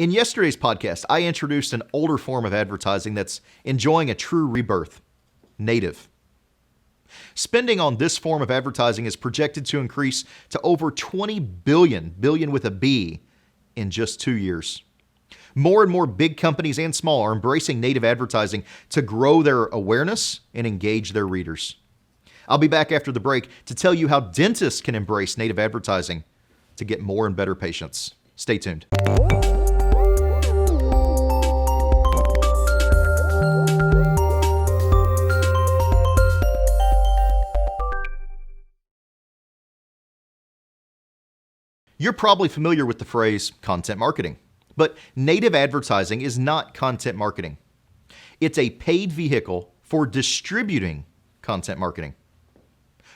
In yesterday's podcast, I introduced an older form of advertising that's enjoying a true rebirth: native. Spending on this form of advertising is projected to increase to over 20 billion with a B, in just 2 years. More and more big companies and small are embracing native advertising to grow their awareness and engage their readers. I'll be back after the break to tell you how dentists can embrace native advertising to get more and better patients. Stay tuned. You're probably familiar with the phrase content marketing, but native advertising is not content marketing. It's a paid vehicle for distributing content marketing.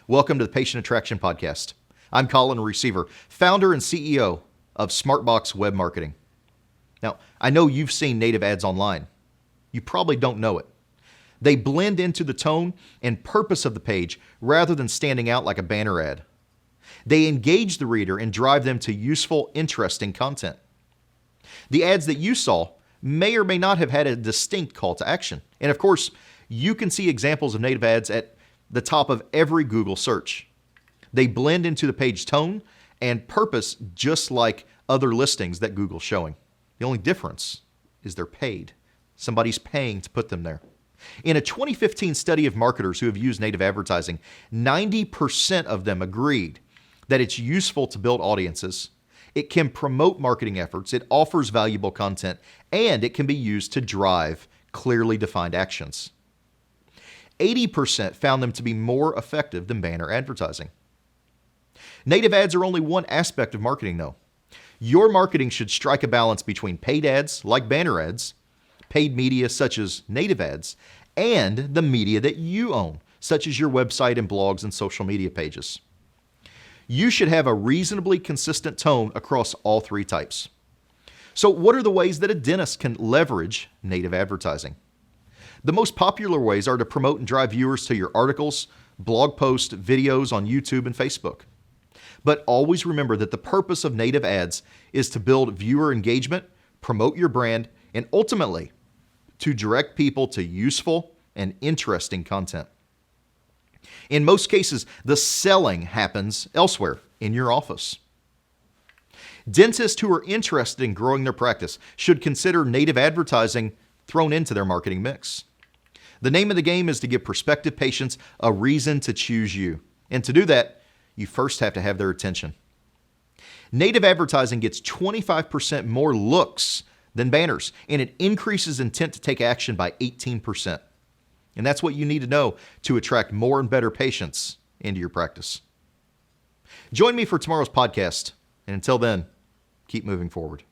Welcome to the Patient Attraction Podcast. I'm Colin, Receiver, founder and CEO of SmartBox Web Marketing. Now, I know you've seen native ads online. You probably don't know it. They blend into the tone and purpose of the page rather than standing out like a banner ad. They engage the reader and drive them to useful, interesting content. The ads that you saw may or may not have had a distinct call to action. And of course, you can see examples of native ads at the top of every Google search. They blend into the page tone and purpose just like other listings that Google's showing. The only difference is they're paid. Somebody's paying to put them there. In a 2015 study of marketers who have used native advertising, 90% of them agreed that it's useful to build audiences, it can promote marketing efforts, it offers valuable content, and it can be used to drive clearly defined actions. 80% found them to be more effective than banner advertising. Native ads are only one aspect of marketing, though. Your marketing should strike a balance between paid ads, like banner ads, paid media such as native ads, and the media that you own, such as your website and blogs and social media pages. You should have a reasonably consistent tone across all three types. So what are the ways that a dentist can leverage native advertising? The most popular ways are to promote and drive viewers to your articles, blog posts, videos on YouTube and Facebook. But always remember that the purpose of native ads is to build viewer engagement, promote your brand, and ultimately to direct people to useful and interesting content. In most cases, the selling happens elsewhere in your office. Dentists who are interested in growing their practice should consider native advertising thrown into their marketing mix. The name of the game is to give prospective patients a reason to choose you. And to do that, you first have to have their attention. Native advertising gets 25% more looks than banners, and it increases intent to take action by 18%. And that's what you need to know to attract more and better patients into your practice. Join me for tomorrow's podcast. And until then, keep moving forward.